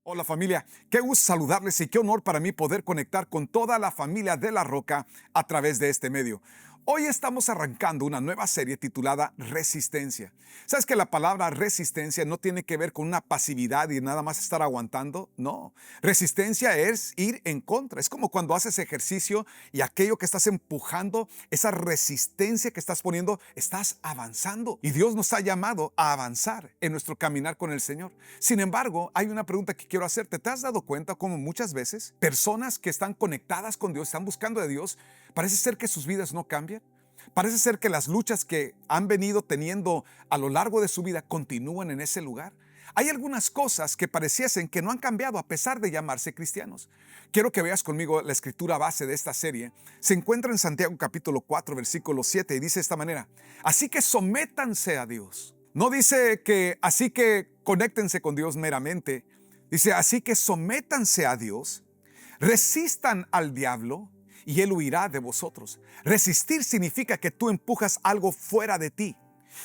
Hola familia, qué gusto saludarles y qué honor para mí poder conectar con toda la familia de La Roca a través de este medio. Hoy estamos arrancando una nueva serie titulada Resistencia. ¿Sabes que la palabra resistencia no tiene que ver con una pasividad y nada más estar aguantando? No, resistencia es ir en contra. Es como cuando haces ejercicio y aquello que estás empujando, esa resistencia que estás poniendo, estás avanzando. Y Dios nos ha llamado a avanzar en nuestro caminar con el Señor. Sin embargo, hay una pregunta que quiero hacerte. ¿Te has dado cuenta cómo muchas veces personas que están conectadas con Dios, están buscando de Dios, parece ser que sus vidas no cambian? Parece ser que las luchas que han venido teniendo a lo largo de su vida continúan en ese lugar. Hay algunas cosas que pareciesen que no han cambiado a pesar de llamarse cristianos. Quiero que veas conmigo la escritura base de esta serie. Se encuentra en Santiago capítulo 4, versículo 7 y dice de esta manera: así que sométanse a Dios. No dice que así que conéctense con Dios meramente. Dice así que sométanse a Dios, resistan al diablo y él huirá de vosotros. Resistir significa que tú empujas algo fuera de ti,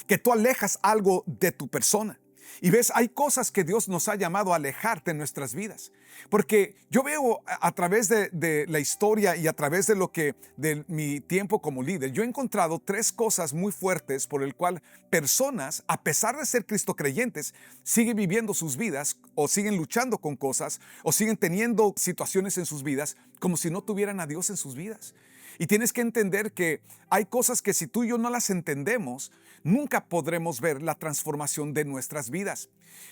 que tú alejas algo de tu persona. Y ves, hay cosas que Dios nos ha llamado a alejarte en nuestras vidas. Porque yo veo a través de la historia y a través de mi tiempo como líder, yo he encontrado tres cosas muy fuertes por el cual personas, a pesar de ser Cristo creyentes, siguen viviendo sus vidas o siguen luchando con cosas o siguen teniendo situaciones en sus vidas como si no tuvieran a Dios en sus vidas. Y tienes que entender que hay cosas que si tú y yo no las entendemos, nunca podremos ver la transformación de nuestras vidas.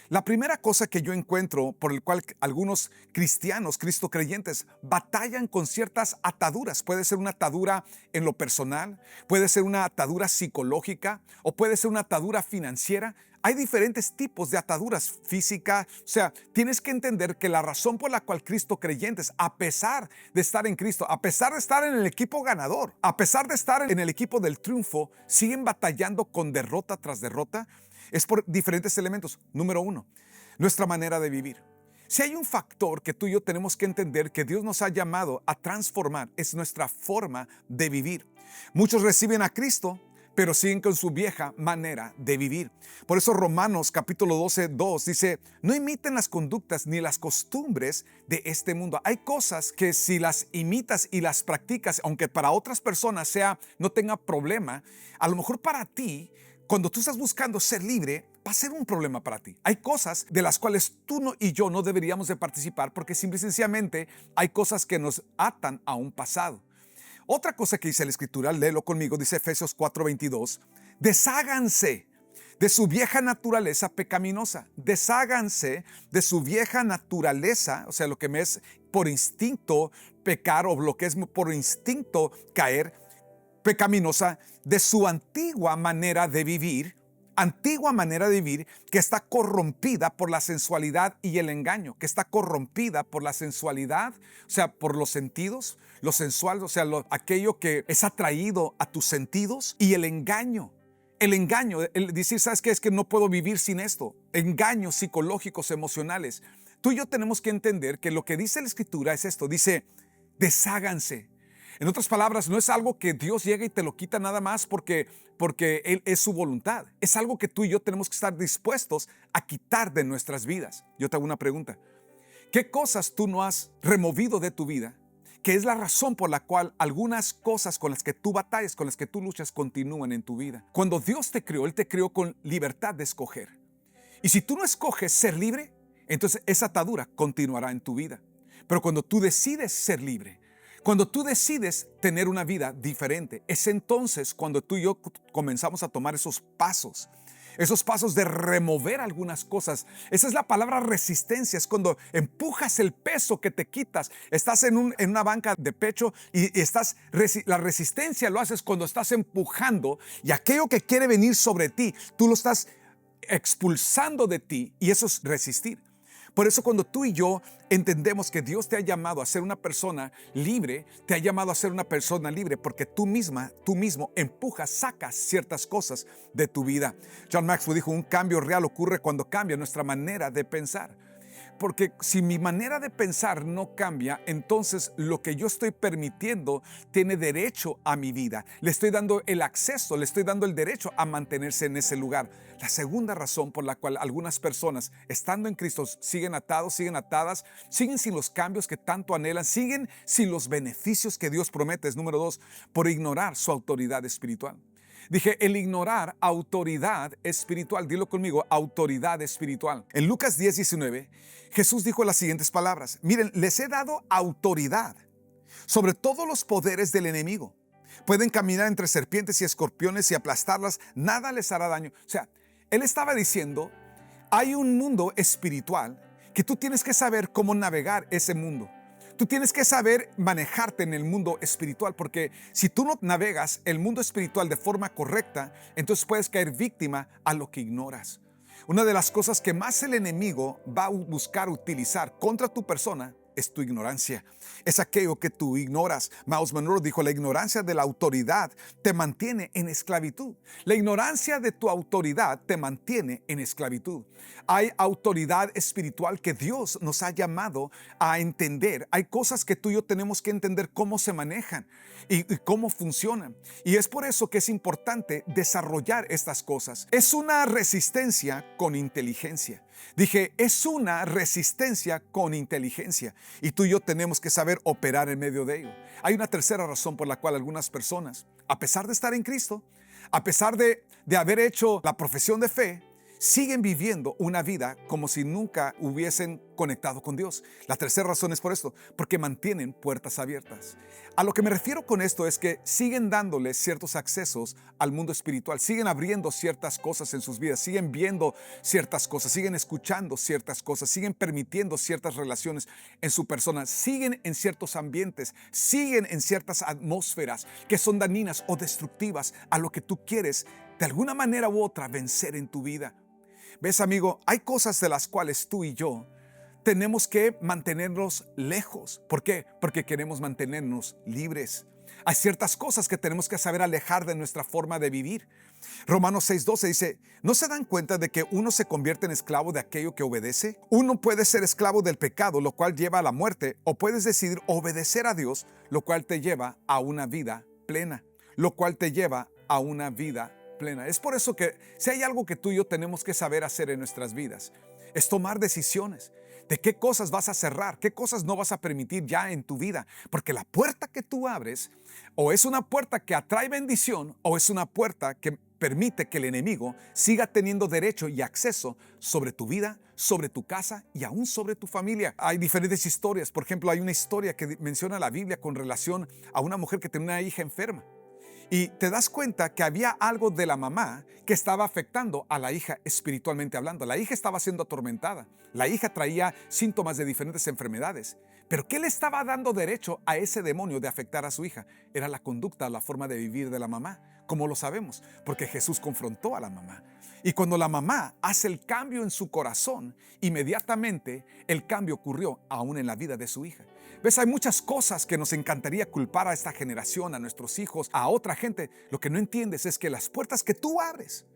La primera cosa que yo encuentro por el cual algunos cristianos, Cristo creyentes, batallan con ciertas ataduras. Puede ser una atadura en lo personal, puede ser una atadura psicológica o puede ser una atadura financiera. Hay diferentes tipos de ataduras físicas. O sea, tienes que entender que la razón por la cual Cristo creyentes, a pesar de estar en Cristo, a pesar de estar en el equipo ganador, a pesar de estar en el equipo del triunfo, siguen batallando con derrota tras derrota, es por diferentes elementos. Número uno, nuestra manera de vivir. Si hay un factor que tú y yo tenemos que entender que Dios nos ha llamado a transformar, es nuestra forma de vivir. Muchos reciben a Cristo, pero siguen con su vieja manera de vivir. Por eso Romanos capítulo 12, 2 dice: no imiten las conductas ni las costumbres de este mundo. Hay cosas que si las imitas y las practicas, aunque para otras personas no tenga problema, a lo mejor para ti, cuando tú estás buscando ser libre, va a ser un problema para ti. Hay cosas de las cuales tú y yo no deberíamos de participar porque simple y sencillamente hay cosas que nos atan a un pasado. Otra cosa que dice la Escritura, léelo conmigo, dice Efesios 4:22, desháganse de su vieja naturaleza pecaminosa. Desháganse de su vieja naturaleza, o sea, lo que me es por instinto pecar o lo que es por instinto caer, pecaminosa, de su antigua manera de vivir, que está corrompida por la sensualidad y el engaño, que está corrompida por la sensualidad, o sea, por los sentidos, lo sensual, o sea, aquello que es atraído a tus sentidos, y el engaño. El engaño, el decir, ¿sabes qué? Es que no puedo vivir sin esto. Engaños psicológicos, emocionales. Tú y yo tenemos que entender que lo que dice la Escritura es esto, dice, desháganse. En otras palabras, no es algo que Dios llega y te lo quita nada más porque Él es su voluntad. Es algo que tú y yo tenemos que estar dispuestos a quitar de nuestras vidas. Yo te hago una pregunta. ¿Qué cosas tú no has removido de tu vida? Que es la razón por la cual algunas cosas con las que tú batallas, con las que tú luchas, continúan en tu vida. Cuando Dios te creó, Él te creó con libertad de escoger. Y si tú no escoges ser libre, entonces esa atadura continuará en tu vida. Pero cuando tú decides ser libre, cuando tú decides tener una vida diferente, es entonces cuando tú y yo comenzamos a tomar esos pasos de remover algunas cosas. Esa es la palabra resistencia, es cuando empujas el peso que te quitas. Estás en una banca de pecho y la resistencia lo haces cuando estás empujando y aquello que quiere venir sobre ti, tú lo estás expulsando de ti, y eso es resistir. Por eso cuando tú y yo entendemos que Dios te ha llamado a ser una persona libre, te ha llamado a ser una persona libre porque tú mismo empujas, sacas ciertas cosas de tu vida. John Maxwell dijo, un cambio real ocurre cuando cambia nuestra manera de pensar. Porque si mi manera de pensar no cambia, entonces lo que yo estoy permitiendo tiene derecho a mi vida. Le estoy dando el acceso, le estoy dando el derecho a mantenerse en ese lugar. La segunda razón por la cual algunas personas, estando en Cristo, siguen atados, siguen atadas, siguen sin los cambios que tanto anhelan, siguen sin los beneficios que Dios promete, es número 2, por ignorar su autoridad espiritual. Dije, el ignorar autoridad espiritual. Dilo conmigo, autoridad espiritual. En Lucas 10:19, Jesús dijo las siguientes palabras. Miren, les he dado autoridad sobre todos los poderes del enemigo. Pueden caminar entre serpientes y escorpiones y aplastarlas. Nada les hará daño. O sea, él estaba diciendo, hay un mundo espiritual que tú tienes que saber cómo navegar ese mundo. Tú tienes que saber manejarte en el mundo espiritual, porque si tú no navegas el mundo espiritual de forma correcta, entonces puedes caer víctima a lo que ignoras. Una de las cosas que más el enemigo va a buscar utilizar contra tu persona es tu ignorancia. Es aquello que tú ignoras. Miles Monroe dijo, la ignorancia de la autoridad te mantiene en esclavitud. La ignorancia de tu autoridad te mantiene en esclavitud. Hay autoridad espiritual que Dios nos ha llamado a entender. Hay cosas que tú y yo tenemos que entender cómo se manejan y cómo funcionan. Y es por eso que es importante desarrollar estas cosas. Es una resistencia con inteligencia. Dije, es una resistencia con inteligencia y tú y yo tenemos que saber operar en medio de ello. Hay una tercera razón por la cual algunas personas, a pesar de estar en Cristo, a pesar de haber hecho la profesión de fe, siguen viviendo una vida como si nunca hubiesen conectado con Dios. La tercera razón es por esto, porque mantienen puertas abiertas. A lo que me refiero con esto es que siguen dándole ciertos accesos al mundo espiritual, siguen abriendo ciertas cosas en sus vidas, siguen viendo ciertas cosas, siguen escuchando ciertas cosas, siguen permitiendo ciertas relaciones en su persona, siguen en ciertos ambientes, siguen en ciertas atmósferas que son dañinas o destructivas a lo que tú quieres de alguna manera u otra vencer en tu vida. ¿Ves, amigo? Hay cosas de las cuales tú y yo tenemos que mantenernos lejos. ¿Por qué? Porque queremos mantenernos libres. Hay ciertas cosas que tenemos que saber alejar de nuestra forma de vivir. Romanos 6:12 dice, ¿no se dan cuenta de que uno se convierte en esclavo de aquello que obedece? Uno puede ser esclavo del pecado, lo cual lleva a la muerte, o puedes decidir obedecer a Dios, lo cual te lleva a una vida plena. Lo cual te lleva a una vida plena. Es por eso que si hay algo que tú y yo tenemos que saber hacer en nuestras vidas, es tomar decisiones de qué cosas vas a cerrar, qué cosas no vas a permitir ya en tu vida, porque la puerta que tú abres o es una puerta que atrae bendición o es una puerta que permite que el enemigo siga teniendo derecho y acceso sobre tu vida, sobre tu casa y aún sobre tu familia. Hay diferentes historias. Por ejemplo, hay una historia que menciona la Biblia con relación a una mujer que tenía una hija enferma. Y te das cuenta que había algo de la mamá que estaba afectando a la hija espiritualmente hablando. La hija estaba siendo atormentada. La hija traía síntomas de diferentes enfermedades. Pero ¿qué le estaba dando derecho a ese demonio de afectar a su hija? Era la conducta, la forma de vivir de la mamá. ¿Cómo lo sabemos? Porque Jesús confrontó a la mamá. Y cuando la mamá hace el cambio en su corazón, inmediatamente el cambio ocurrió aún en la vida de su hija. ¿Ves? Hay muchas cosas que nos encantaría culpar a esta generación, a nuestros hijos, a otra gente. Lo que no entiendes es que las puertas que tú abres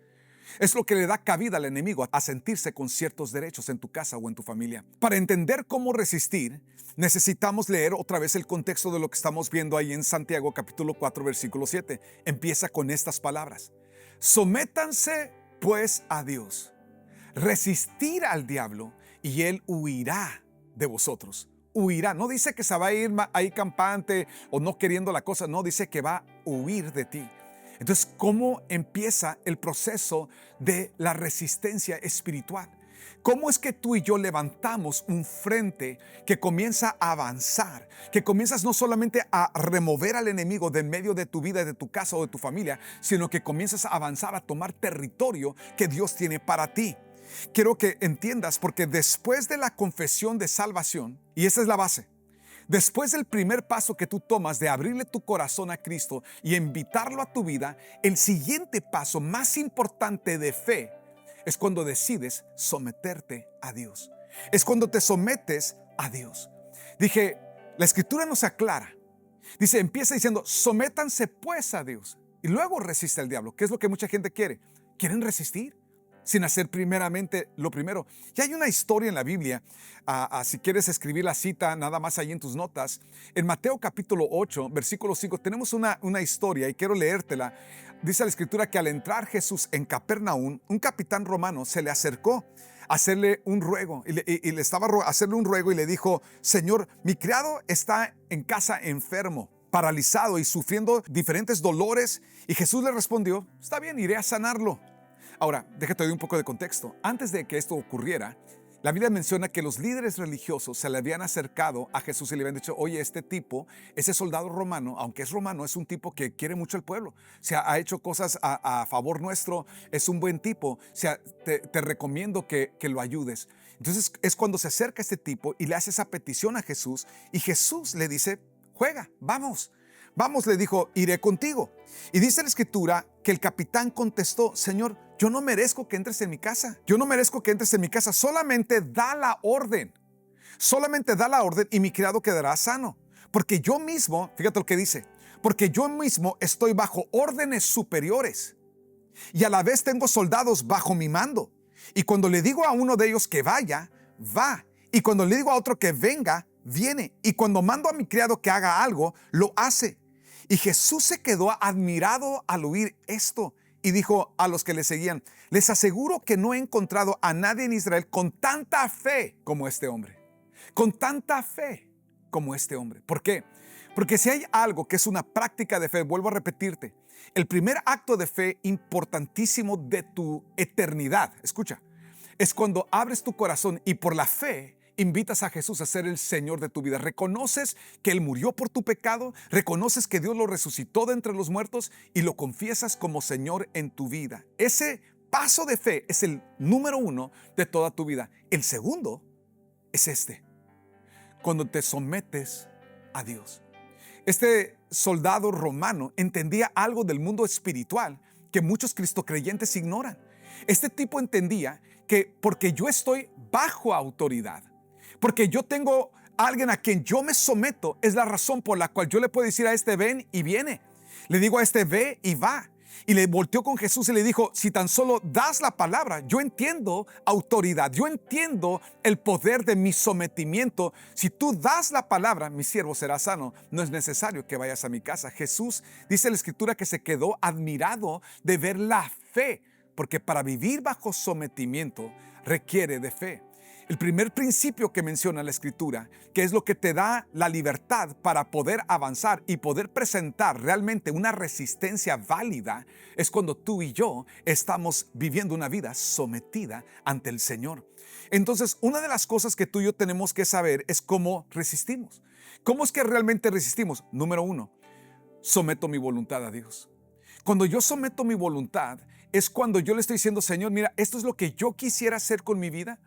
es lo que le da cabida al enemigo a sentirse con ciertos derechos en tu casa o en tu familia. Para entender cómo resistir, necesitamos leer otra vez el contexto de lo que estamos viendo ahí en Santiago capítulo 4 versículo 7. Empieza con estas palabras. Sométanse pues a Dios. Resistir al diablo y él huirá de vosotros. Huirá. No dice que se va a ir ahí campante o no queriendo la cosa. No, dice que va a huir de ti. Entonces, ¿cómo empieza el proceso de la resistencia espiritual? ¿Cómo es que tú y yo levantamos un frente que comienza a avanzar? Que comienzas no solamente a remover al enemigo de en medio de tu vida, de tu casa o de tu familia, sino que comienzas a avanzar a tomar territorio que Dios tiene para ti. Quiero que entiendas, porque después de la confesión de salvación, y esa es la base, después del primer paso que tú tomas de abrirle tu corazón a Cristo y invitarlo a tu vida, el siguiente paso más importante de fe es cuando decides someterte a Dios. Es cuando te sometes a Dios. Dije, la Escritura nos aclara. Dice, empieza diciendo, sométanse pues a Dios. Y luego resiste al diablo. ¿Qué es lo que mucha gente quiere? ¿Quieren resistir? sin hacer primeramente lo primero. Y hay una historia en la Biblia, si quieres escribir la cita nada más ahí en tus notas, en Mateo capítulo 8, versículo 5, tenemos una historia y quiero leértela. Dice la escritura que al entrar Jesús en Capernaum, un capitán romano se le acercó a hacerle un ruego y le estaba hacerle un ruego y le dijo: Señor, mi criado está en casa enfermo, paralizado y sufriendo diferentes dolores. Y Jesús le respondió: está bien, iré a sanarlo. Ahora, déjate dar un poco de contexto. Antes de que esto ocurriera, la Biblia menciona que los líderes religiosos se le habían acercado a Jesús y le habían dicho: oye, este tipo, ese soldado romano, aunque es romano, es un tipo que quiere mucho al pueblo. Ha hecho cosas a favor nuestro, es un buen tipo. Te recomiendo que lo ayudes. Entonces es cuando se acerca este tipo y le hace esa petición a Jesús y Jesús le dice: juega, vamos. Vamos, le dijo, iré contigo. Y dice la escritura que el capitán contestó: Señor, yo no merezco que entres en mi casa. Yo no merezco que entres en mi casa. Solamente da la orden. Solamente da la orden y mi criado quedará sano. Porque yo mismo, fíjate lo que dice, porque yo mismo estoy bajo órdenes superiores y a la vez tengo soldados bajo mi mando. Y cuando le digo a uno de ellos que vaya, va. Y cuando le digo a otro que venga, viene. Y cuando mando a mi criado que haga algo, lo hace. Y Jesús se quedó admirado al oír esto y dijo a los que le seguían: les aseguro que no he encontrado a nadie en Israel con tanta fe como este hombre. Con tanta fe como este hombre. ¿Por qué? Porque si hay algo que es una práctica de fe, vuelvo a repetirte, el primer acto de fe importantísimo de tu eternidad, escucha, es cuando abres tu corazón y por la fe invitas a Jesús a ser el Señor de tu vida. Reconoces que Él murió por tu pecado, reconoces que Dios lo resucitó de entre los muertos y lo confiesas como Señor en tu vida. Ese paso de fe es el número uno de toda tu vida. El segundo es cuando te sometes a Dios. Este soldado romano entendía algo del mundo espiritual que muchos cristocreyentes ignoran. Este tipo entendía que porque yo estoy bajo autoridad, porque yo tengo a alguien a quien yo me someto, es la razón por la cual yo le puedo decir a este: ven, y viene. Le digo a este: ve, y va. Y le volteó con Jesús y le dijo: si tan solo das la palabra, yo entiendo autoridad, yo entiendo el poder de mi sometimiento. Si tú das la palabra, mi siervo será sano. No es necesario que vayas a mi casa. Jesús, dice la escritura, que se quedó admirado de ver la fe, porque para vivir bajo sometimiento requiere de fe. El primer principio que menciona la escritura, que es lo que te da la libertad para poder avanzar y poder presentar realmente una resistencia válida, es cuando tú y yo estamos viviendo una vida sometida ante el Señor. Entonces, una de las cosas que tú y yo tenemos que saber es cómo resistimos. ¿Cómo es que realmente resistimos? Número uno, someto mi voluntad a Dios. Cuando yo someto mi voluntad, es cuando yo le estoy diciendo: Señor, mira, esto es lo que yo quisiera hacer con mi vida,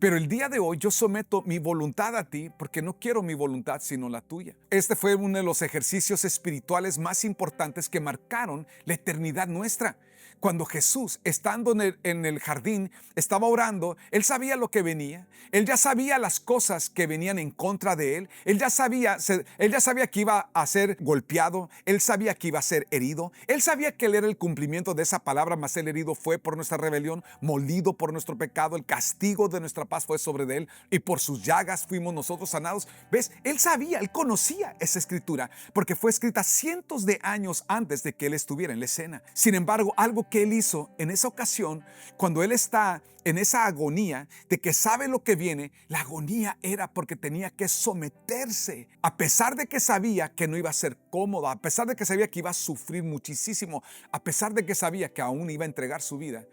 pero el día de hoy yo someto mi voluntad a ti porque no quiero mi voluntad sino la tuya. Este fue uno de los ejercicios espirituales más importantes que marcaron la eternidad nuestra. Cuando Jesús, estando en el jardín, estaba orando, Él sabía lo que venía. Él ya sabía las cosas que venían en contra de Él. Él ya sabía que iba a ser golpeado. Él sabía que iba a ser herido. Él sabía que Él era el cumplimiento de esa palabra: mas el herido fue por nuestra rebelión, molido por nuestro pecado. El castigo de nuestra paz fue sobre de Él y por sus llagas fuimos nosotros sanados. ¿Ves? Él sabía, Él conocía esa escritura porque fue escrita cientos de años antes de que Él estuviera en la escena. Sin embargo, algo que Él hizo en esa ocasión, cuando Él está en esa agonía de que sabe lo que viene, la agonía era porque tenía que someterse, a pesar de que sabía que no iba a ser cómodo, a pesar de que sabía que iba a sufrir muchísimo, a pesar de que sabía que aún iba a entregar su vida.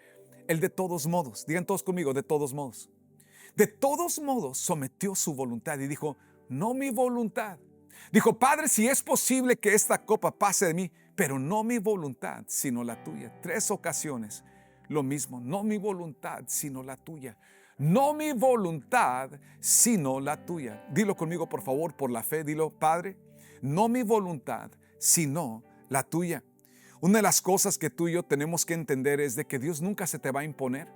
Él de todos modos, digan todos conmigo, de todos modos sometió su voluntad y dijo: no mi voluntad. Dijo: Padre, si es posible que esta copa pase de mí, pero no mi voluntad, sino la tuya. 3 ocasiones lo mismo: no mi voluntad, sino la tuya. No mi voluntad, sino la tuya. Dilo conmigo, por favor, por la fe. Dilo: Padre, no mi voluntad, sino la tuya. Una de las cosas que tú y yo tenemos que entender es de que Dios nunca se te va a imponer.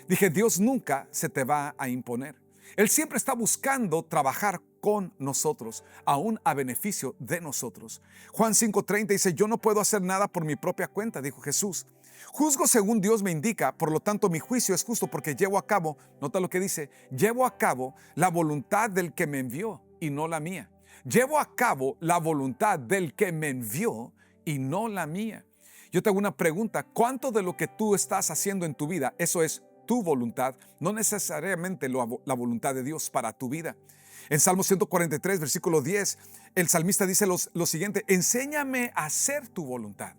Dije, Dios nunca se te va a imponer. Él siempre está buscando trabajar con nosotros, aún a beneficio de nosotros. Juan 5:30 dice: yo no puedo hacer nada por mi propia cuenta, dijo Jesús, Juzgo según Dios me indica, por lo tanto mi juicio es justo porque llevo a cabo, nota lo que dice, llevo a cabo la voluntad del que me envió y no la mía. Llevo a cabo la voluntad del que me envió y no la mía. Yo te hago una pregunta, ¿cuánto de lo que tú estás haciendo en tu vida, eso es tu voluntad, no necesariamente la voluntad de Dios para tu vida? En Salmo 143, versículo 10, el salmista dice lo siguiente, enséñame a hacer tu voluntad.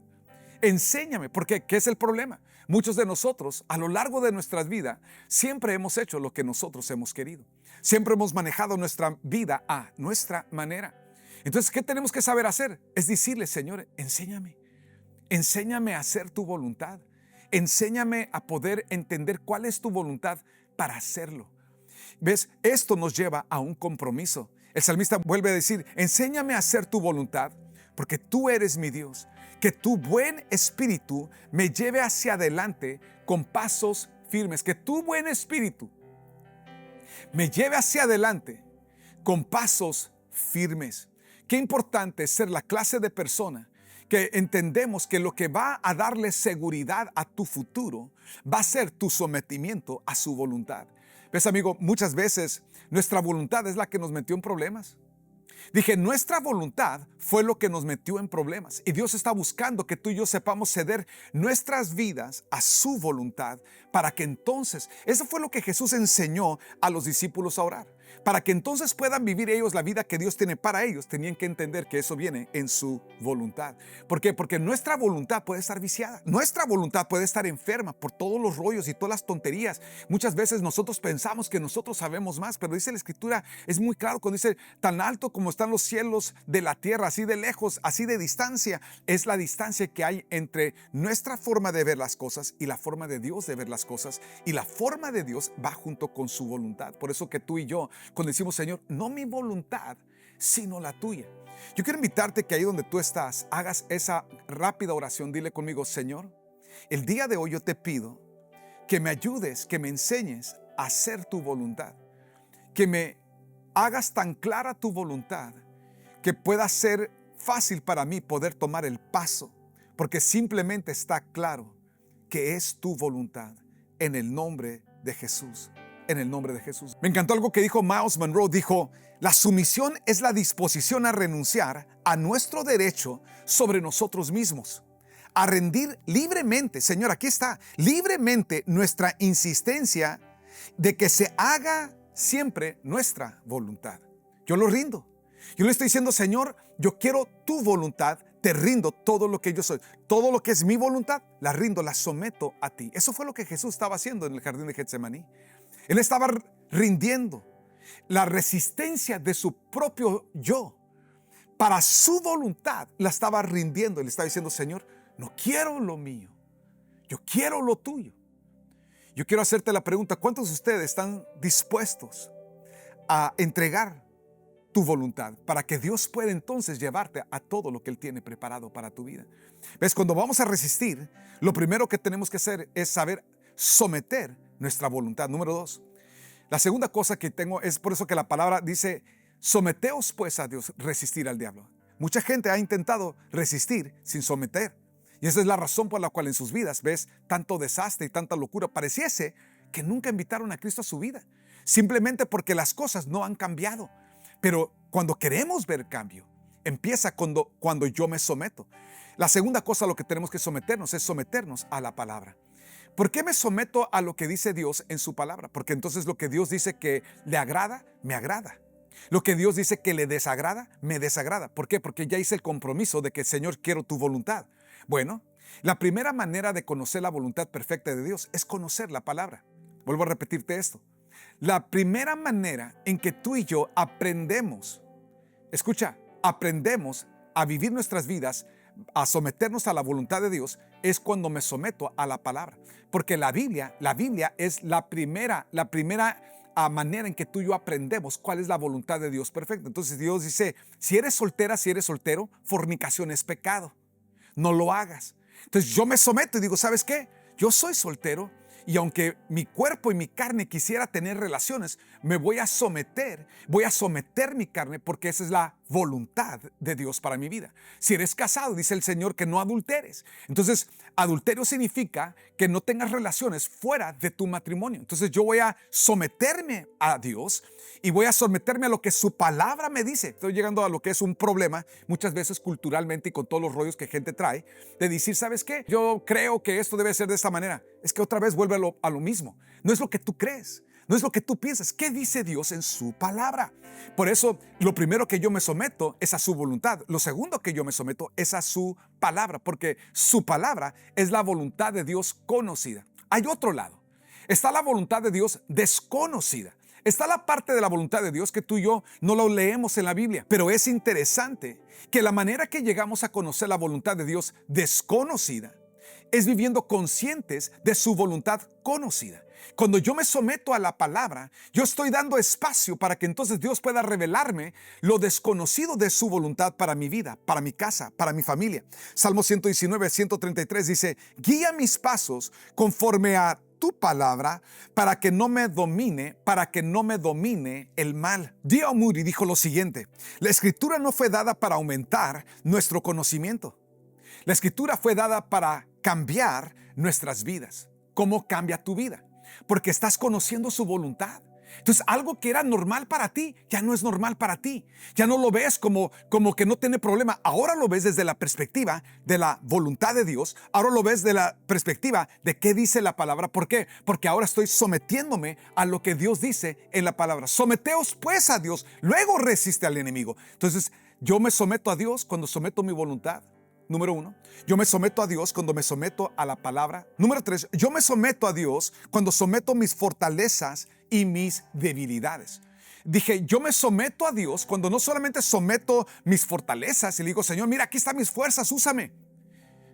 Enséñame, porque ¿qué es el problema? Muchos de nosotros, a lo largo de nuestra vida, siempre hemos hecho lo que nosotros hemos querido. Siempre hemos manejado nuestra vida a nuestra manera. Entonces, ¿qué tenemos que saber hacer? Es decirle, Señor, enséñame. Enséñame a hacer tu voluntad. Enséñame a poder entender cuál es tu voluntad para hacerlo. ¿Ves? Esto nos lleva a un compromiso. El salmista vuelve a decir, enséñame a hacer tu voluntad, porque tú eres mi Dios. Que tu buen espíritu me lleve hacia adelante con pasos firmes. Que tu buen espíritu me lleve hacia adelante con pasos firmes. Qué importante es ser la clase de persona que entendemos que lo que va a darle seguridad a tu futuro va a ser tu sometimiento a su voluntad. ¿Ves, amigo? Muchas veces nuestra voluntad es la que nos metió en problemas. Dije, nuestra voluntad fue lo que nos metió en problemas y Dios está buscando que tú y yo sepamos ceder nuestras vidas a su voluntad para que entonces, eso fue lo que Jesús enseñó a los discípulos a orar. Para que entonces puedan vivir ellos la vida que Dios tiene para ellos, tenían que entender que eso viene en su voluntad. ¿Por qué? Porque nuestra voluntad puede estar viciada. Nuestra voluntad puede estar enferma por todos los rollos y todas las tonterías. Muchas veces nosotros pensamos que nosotros sabemos más, pero dice la Escritura, es muy claro cuando dice, tan alto como están los cielos de la tierra, así de lejos, así de distancia, es la distancia que hay entre nuestra forma de ver las cosas y la forma de Dios de ver las cosas. Y la forma de Dios va junto con su voluntad. Por eso que tú y yo, cuando decimos, Señor, no mi voluntad, sino la tuya. Yo quiero invitarte que ahí donde tú estás, hagas esa rápida oración. Dile conmigo, Señor, el día de hoy yo te pido que me ayudes, que me enseñes a hacer tu voluntad. Que me hagas tan clara tu voluntad que pueda ser fácil para mí poder tomar el paso, porque simplemente está claro que es tu voluntad, en el nombre de Jesús. En el nombre de Jesús. Me encantó algo que dijo Miles Monroe. Dijo, la sumisión es la disposición a renunciar a nuestro derecho sobre nosotros mismos, a rendir libremente, Señor, aquí está, libremente nuestra insistencia de que se haga siempre nuestra voluntad. Yo lo rindo. Yo le estoy diciendo, Señor, yo quiero tu voluntad, te rindo todo lo que yo soy. Todo lo que es mi voluntad, la rindo, la someto a ti. Eso fue lo que Jesús estaba haciendo en el jardín de Getsemaní. Él estaba rindiendo la resistencia de su propio yo para su voluntad. La estaba rindiendo. Él estaba diciendo, Señor, no quiero lo mío, yo quiero lo tuyo. Yo quiero hacerte la pregunta, ¿cuántos de ustedes están dispuestos a entregar tu voluntad para que Dios pueda entonces llevarte a todo lo que Él tiene preparado para tu vida? ¿Ves? Cuando vamos a resistir, lo primero que tenemos que hacer es saber someter nuestra voluntad. Número 2. La segunda cosa que tengo es por eso que la palabra dice, someteos pues a Dios, resistir al diablo. Mucha gente ha intentado resistir sin someter. Y esa es la razón por la cual en sus vidas ves tanto desastre y tanta locura. Pareciese que nunca invitaron a Cristo a su vida, simplemente porque las cosas no han cambiado. Pero cuando queremos ver cambio, empieza cuando yo me someto. La segunda cosa a lo que tenemos que someternos es someternos a la palabra. ¿Por qué me someto a lo que dice Dios en su palabra? Porque entonces lo que Dios dice que le agrada, me agrada. Lo que Dios dice que le desagrada, me desagrada. ¿Por qué? Porque ya hice el compromiso de que, Señor, quiero tu voluntad. Bueno, la primera manera de conocer la voluntad perfecta de Dios es conocer la palabra. Vuelvo a repetirte esto. La primera manera en que tú y yo aprendemos, escucha, aprendemos a vivir nuestras vidas, a someternos a la voluntad de Dios, es cuando me someto a la palabra. Porque la Biblia es la primera manera en que tú y yo aprendemos cuál es la voluntad de Dios perfecta. Entonces Dios dice, si eres soltera, si eres soltero, fornicación es pecado. No lo hagas. Entonces yo me someto y digo, ¿sabes qué? Yo soy soltero y aunque mi cuerpo y mi carne quisiera tener relaciones, me voy a someter mi carne porque esa es la voluntad de Dios para mi vida. Si eres casado, dice el Señor que no adulteres. Entonces, adulterio significa que no tengas relaciones fuera de tu matrimonio. Entonces, yo voy a someterme a Dios y voy a someterme a lo que su palabra me dice. Estoy llegando a lo que es un problema muchas veces culturalmente y con todos los rollos que gente trae, de decir, ¿sabes qué? Yo creo que esto debe ser de esta manera. Es que otra vez vuelve a lo mismo. No es lo que tú crees. No es lo que tú piensas. ¿Qué dice Dios en su palabra? Por eso, lo primero que yo me someto es a su voluntad. Lo segundo que yo me someto es a su palabra, porque su palabra es la voluntad de Dios conocida. Hay otro lado. Está la voluntad de Dios desconocida. Está la parte de la voluntad de Dios que tú y yo no lo leemos en la Biblia. Pero es interesante que la manera que llegamos a conocer la voluntad de Dios desconocida es viviendo conscientes de su voluntad conocida. Cuando yo me someto a la palabra, yo estoy dando espacio para que entonces Dios pueda revelarme lo desconocido de su voluntad para mi vida, para mi casa, para mi familia. Salmo 119, 133 dice, guía mis pasos conforme a tu palabra para que no me domine el mal. D.L. Moody dijo lo siguiente, la escritura no fue dada para aumentar nuestro conocimiento. La escritura fue dada para cambiar nuestras vidas. ¿Cómo cambia tu vida? Porque estás conociendo su voluntad. Entonces, algo que era normal para ti, ya no es normal para ti. Ya no lo ves como que no tiene problema. Ahora lo ves desde la perspectiva de la voluntad de Dios. Ahora lo ves de la perspectiva de qué dice la palabra. ¿Por qué? Porque ahora estoy sometiéndome a lo que Dios dice en la palabra. Someteos pues a Dios, luego resiste al enemigo. Entonces, yo me someto a Dios cuando someto mi voluntad. Número 1, yo me someto a Dios cuando me someto a la palabra. Número 3, yo me someto a Dios cuando someto mis fortalezas y mis debilidades. Dije, yo me someto a Dios cuando no solamente someto mis fortalezas y le digo, Señor, mira, aquí están mis fuerzas, úsame.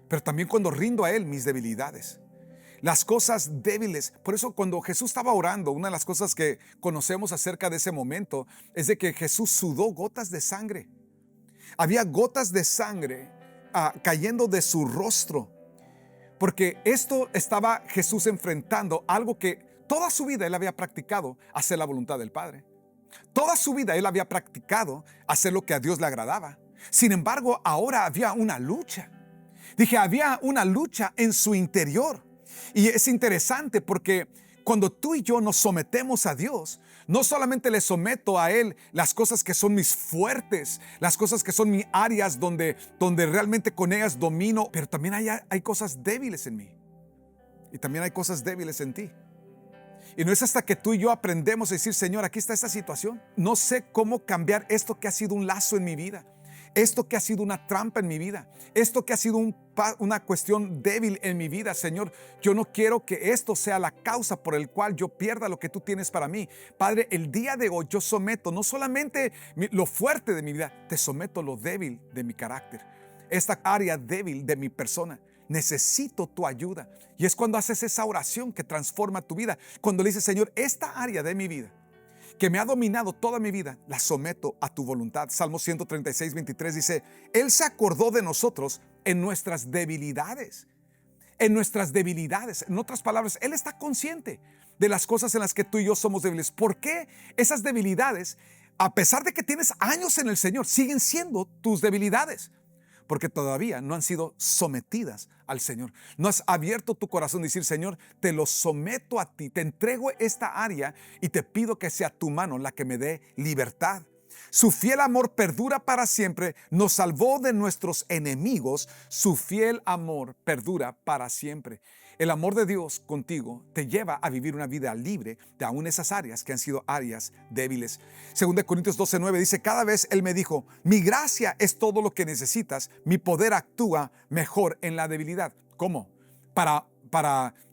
Pero también cuando rindo a Él mis debilidades. Las cosas débiles. Por eso cuando Jesús estaba orando, una de las cosas que conocemos acerca de ese momento es de que Jesús sudó gotas de sangre. Había gotas de sangre cayendo de su rostro, porque esto estaba Jesús enfrentando algo que toda su vida él había practicado, hacer la voluntad del Padre. Toda su vida él había practicado hacer lo que a Dios le agradaba. Sin embargo, ahora había una lucha. Dije, había una lucha en su interior. Y es interesante porque cuando tú y yo nos sometemos a Dios, no solamente le someto a Él las cosas que son mis fuertes, las cosas que son mis áreas donde realmente con ellas domino, pero también hay cosas débiles en mí. Y también hay cosas débiles en ti. Y no es hasta que tú y yo aprendemos a decir, Señor, aquí está esta situación. No sé cómo cambiar esto que ha sido un lazo en mi vida. Esto que ha sido una trampa en mi vida, esto que ha sido una cuestión débil en mi vida, Señor, yo no quiero que esto sea la causa por el cual yo pierda lo que tú tienes para mí. Padre, el día de hoy yo someto no solamente lo fuerte de mi vida, te someto lo débil de mi carácter, esta área débil de mi persona. Necesito tu ayuda. Y es cuando haces esa oración que transforma tu vida. Cuando le dices, Señor, esta área de mi vida que me ha dominado toda mi vida, la someto a tu voluntad. Salmo 136, 23 dice, Él se acordó de nosotros en nuestras debilidades. En nuestras debilidades. En otras palabras, Él está consciente de las cosas en las que tú y yo somos débiles. ¿Por qué esas debilidades, a pesar de que tienes años en el Señor, siguen siendo tus debilidades? Porque todavía no han sido sometidas al Señor. No has abierto tu corazón y decir, Señor, te lo someto a ti, te entrego esta área y te pido que sea tu mano la que me dé libertad. Su fiel amor perdura para siempre, nos salvó de nuestros enemigos, su fiel amor perdura para siempre. El amor de Dios contigo te lleva a vivir una vida libre de aún esas áreas que han sido áreas débiles. 2 Corintios 12:9 dice, cada vez Él me dijo, mi gracia es todo lo que necesitas, mi poder actúa mejor en la debilidad. ¿Cómo? Para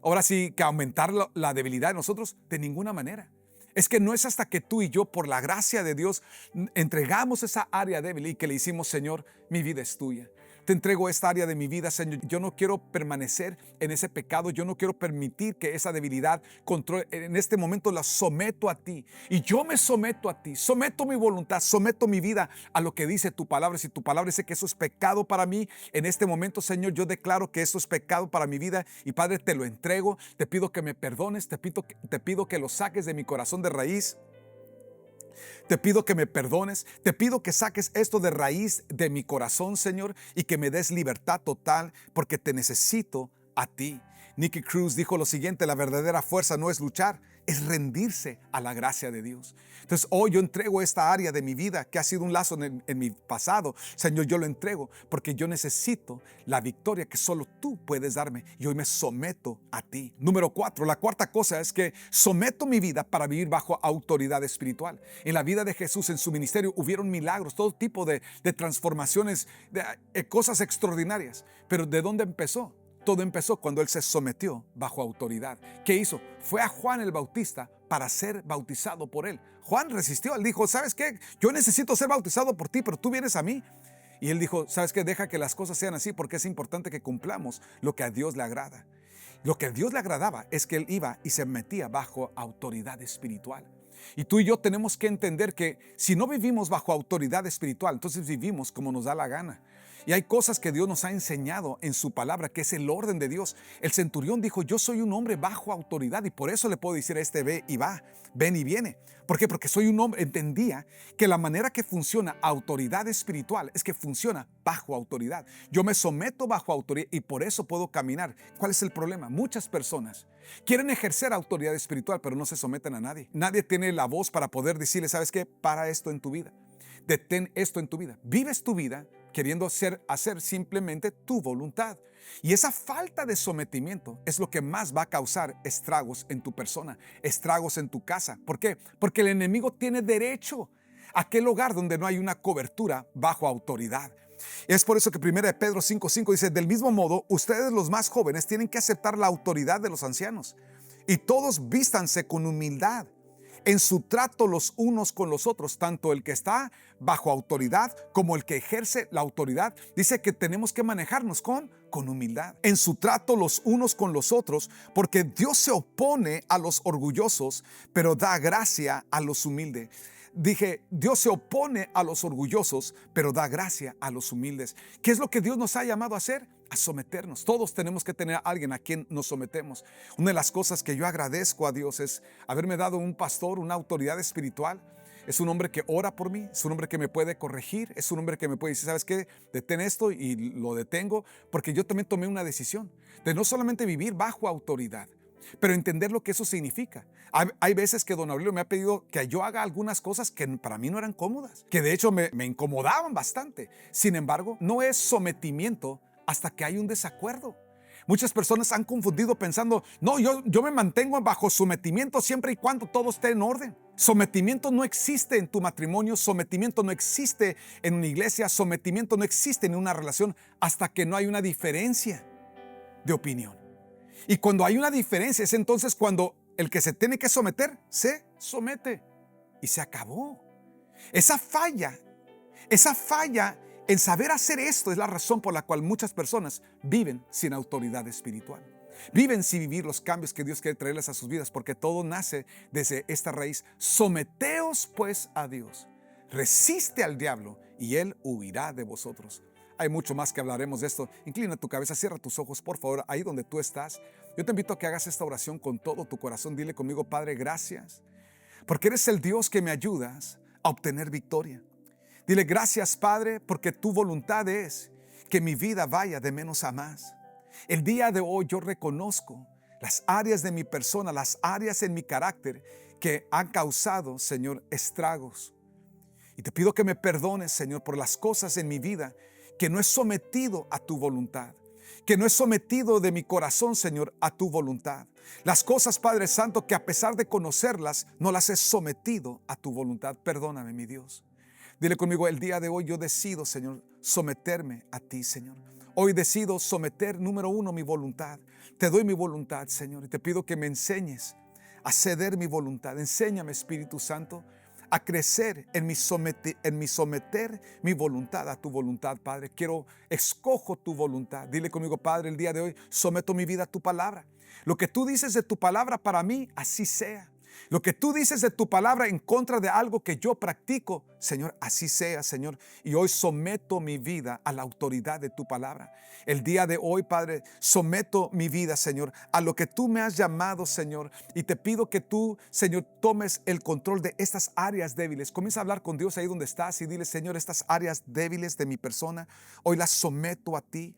ahora sí que aumentar la debilidad de nosotros, de ninguna manera. Es que no es hasta que tú y yo, por la gracia de Dios, entregamos esa área débil y que le decimos, Señor, mi vida es tuya. Te entrego esta área de mi vida, Señor. Yo no quiero permanecer en ese pecado. Yo no quiero permitir que esa debilidad controle. En este momento la someto a ti. Y yo me someto a ti. Someto mi voluntad, someto mi vida a lo que dice tu palabra. Si tu palabra dice que eso es pecado para mí, en este momento, Señor, yo declaro que eso es pecado para mi vida. Y Padre, te lo entrego. Te pido que me perdones. Te pido que lo saques de mi corazón de raíz. Te pido que me perdones, te pido que saques esto de raíz de mi corazón, Señor, y que me des libertad total, porque te necesito a ti. Nicky Cruz dijo lo siguiente: la verdadera fuerza no es luchar, es rendirse a la gracia de Dios. Entonces hoy yo entrego esta área de mi vida que ha sido un lazo en mi pasado. Señor, yo lo entrego porque yo necesito la victoria que solo tú puedes darme, y hoy me someto a ti. Número 4, la cuarta cosa es que someto mi vida para vivir bajo autoridad espiritual. En la vida de Jesús, en su ministerio, hubieron milagros, todo tipo de transformaciones, de cosas extraordinarias. Pero ¿de dónde empezó? Todo empezó cuando Él se sometió bajo autoridad. ¿Qué hizo? Fue a Juan el Bautista para ser bautizado por Él. Juan resistió. Él dijo: ¿sabes qué? Yo necesito ser bautizado por ti, pero tú vienes a mí. Y Él dijo: ¿sabes qué? Deja que las cosas sean así, porque es importante que cumplamos lo que a Dios le agrada. Lo que a Dios le agradaba es que Él iba y se metía bajo autoridad espiritual. Y tú y yo tenemos que entender que si no vivimos bajo autoridad espiritual, entonces vivimos como nos da la gana. Y hay cosas que Dios nos ha enseñado en su palabra, que es el orden de Dios. El centurión dijo: yo soy un hombre bajo autoridad, y por eso le puedo decir a este: ve y va, ven y viene. ¿Por qué? Porque soy un hombre. Entendía que la manera que funciona autoridad espiritual es que funciona bajo autoridad. Yo me someto bajo autoridad y por eso puedo caminar. ¿Cuál es el problema? Muchas personas quieren ejercer autoridad espiritual, pero no se someten a nadie. Nadie tiene la voz para poder decirle: ¿sabes qué? Para esto en tu vida. Detén esto en tu vida. Vives tu vida queriendo hacer simplemente tu voluntad. Y esa falta de sometimiento es lo que más va a causar estragos en tu persona, estragos en tu casa. ¿Por qué? Porque el enemigo tiene derecho a aquel hogar donde no hay una cobertura bajo autoridad. Es por eso que 1 Pedro 5:5 dice: del mismo modo, ustedes los más jóvenes tienen que aceptar la autoridad de los ancianos, y todos vístanse con humildad en su trato los unos con los otros, tanto el que está bajo autoridad como el que ejerce la autoridad. Dice que tenemos que manejarnos con humildad. En su trato los unos con los otros, porque Dios se opone a los orgullosos, pero da gracia a los humildes. Dije, Dios se opone a los orgullosos, pero da gracia a los humildes. ¿Qué es lo que Dios nos ha llamado a hacer? A someternos. Todos tenemos que tener a alguien a quien nos sometemos. Una de las cosas que yo agradezco a Dios es haberme dado un pastor, una autoridad espiritual. Es un hombre que ora por mí, es un hombre que me puede corregir, es un hombre que me puede decir: ¿sabes qué? Detén esto, y lo detengo, porque yo también tomé una decisión de no solamente vivir bajo autoridad, pero entender lo que eso significa. Hay veces que don Aurelio me ha pedido que yo haga algunas cosas que para mí no eran cómodas, que de hecho me incomodaban bastante. Sin embargo, no es sometimiento hasta que hay un desacuerdo. Muchas personas han confundido pensando: no, yo me mantengo bajo sometimiento siempre y cuando todo esté en orden. Sometimiento no existe en tu matrimonio, sometimiento no existe en una iglesia, sometimiento no existe en una relación hasta que no hay una diferencia de opinión. Y cuando hay una diferencia es entonces cuando el que se tiene que someter se somete, y se acabó. Esa falla en saber hacer esto es la razón por la cual muchas personas viven sin autoridad espiritual. Viven sin vivir los cambios que Dios quiere traerles a sus vidas, porque todo nace desde esta raíz. Someteos pues a Dios, resiste al diablo y él huirá de vosotros. Hay mucho más que hablaremos de esto. Inclina tu cabeza, cierra tus ojos, por favor, ahí donde tú estás. Yo te invito a que hagas esta oración con todo tu corazón. Dile conmigo: Padre, gracias, porque eres el Dios que me ayudas a obtener victoria. Dile: gracias, Padre, porque tu voluntad es que mi vida vaya de menos a más. El día de hoy yo reconozco las áreas de mi persona, las áreas en mi carácter que han causado, Señor, estragos. Y te pido que me perdones, Señor, por las cosas en mi vida que no he sometido a tu voluntad, que no he sometido de mi corazón, Señor, a tu voluntad. Las cosas, Padre Santo, que a pesar de conocerlas, no las he sometido a tu voluntad. Perdóname, mi Dios. Dile conmigo: el día de hoy yo decido, Señor, someterme a ti, Señor. Hoy decido someter, número uno, mi voluntad. Te doy mi voluntad, Señor, y te pido que me enseñes a ceder mi voluntad. Enséñame, Espíritu Santo, a crecer en mi someter mi voluntad a tu voluntad, Padre. Escojo tu voluntad. Dile conmigo: Padre, el día de hoy someto mi vida a tu palabra. Lo que tú dices de tu palabra para mí, así sea. Lo que tú dices de tu palabra en contra de algo que yo practico, Señor, así sea, Señor. Y hoy someto mi vida a la autoridad de tu palabra. El día de hoy, Padre, someto mi vida, Señor, a lo que tú me has llamado, Señor. Y te pido que tú, Señor, tomes el control de estas áreas débiles. Comienza a hablar con Dios ahí donde estás y dile, Señor, estas áreas débiles de mi persona, hoy las someto a ti.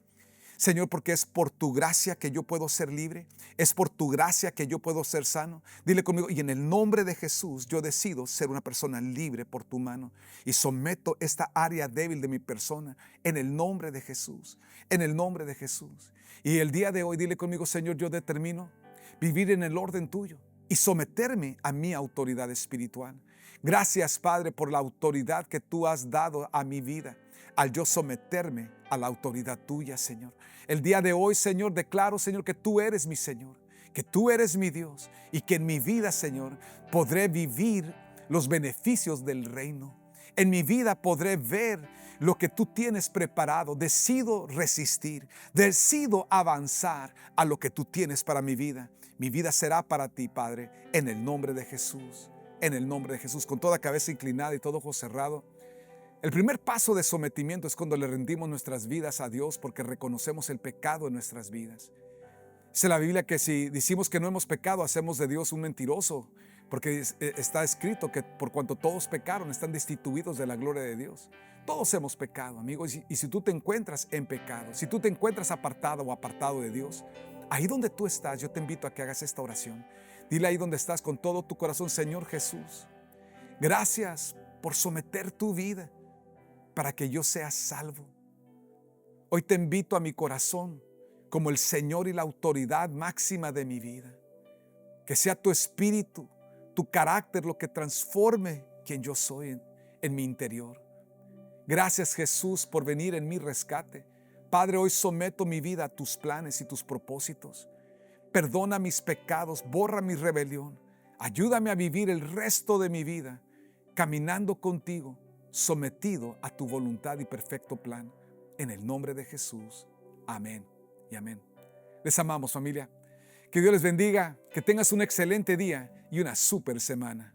Señor, porque es por tu gracia que yo puedo ser libre, es por tu gracia que yo puedo ser sano. Dile conmigo, y en el nombre de Jesús yo decido ser una persona libre por tu mano y someto esta área débil de mi persona en el nombre de Jesús, en el nombre de Jesús. Y el día de hoy dile conmigo, Señor, yo determino vivir en el orden tuyo y someterme a mi autoridad espiritual. Gracias, Padre, por la autoridad que tú has dado a mi vida al yo someterme a la autoridad tuya, Señor. El día de hoy, Señor, declaro, Señor, que tú eres mi Señor, que tú eres mi Dios y que en mi vida, Señor, podré vivir los beneficios del reino. En mi vida podré ver lo que tú tienes preparado. Decido resistir, decido avanzar a lo que tú tienes para mi vida. Mi vida será para ti, Padre, en el nombre de Jesús. En el nombre de Jesús, con toda cabeza inclinada y todo ojo cerrado. El primer paso de sometimiento es cuando le rendimos nuestras vidas a Dios porque reconocemos el pecado en nuestras vidas. Dice la Biblia que si decimos que no hemos pecado, hacemos de Dios un mentiroso, porque está escrito que por cuanto todos pecaron, están destituidos de la gloria de Dios. Todos hemos pecado, amigos, y si tú te encuentras en pecado, si tú te encuentras apartado o apartado de Dios, ahí donde tú estás, yo te invito a que hagas esta oración. Dile ahí donde estás con todo tu corazón, Señor Jesús, gracias por someter tu vida para que yo sea salvo. Hoy te invito a mi corazón como el Señor y la autoridad máxima de mi vida. Que sea tu espíritu, tu carácter lo que transforme quien yo soy en mi interior. Gracias, Jesús, por venir en mi rescate. Padre, hoy someto mi vida a tus planes y tus propósitos. Perdona mis pecados, borra mi rebelión. Ayúdame a vivir el resto de mi vida caminando contigo, sometido a tu voluntad y perfecto plan. En el nombre de Jesús. Amén y amén. Les amamos, familia. Que Dios les bendiga, que tengas un excelente día y una súper semana.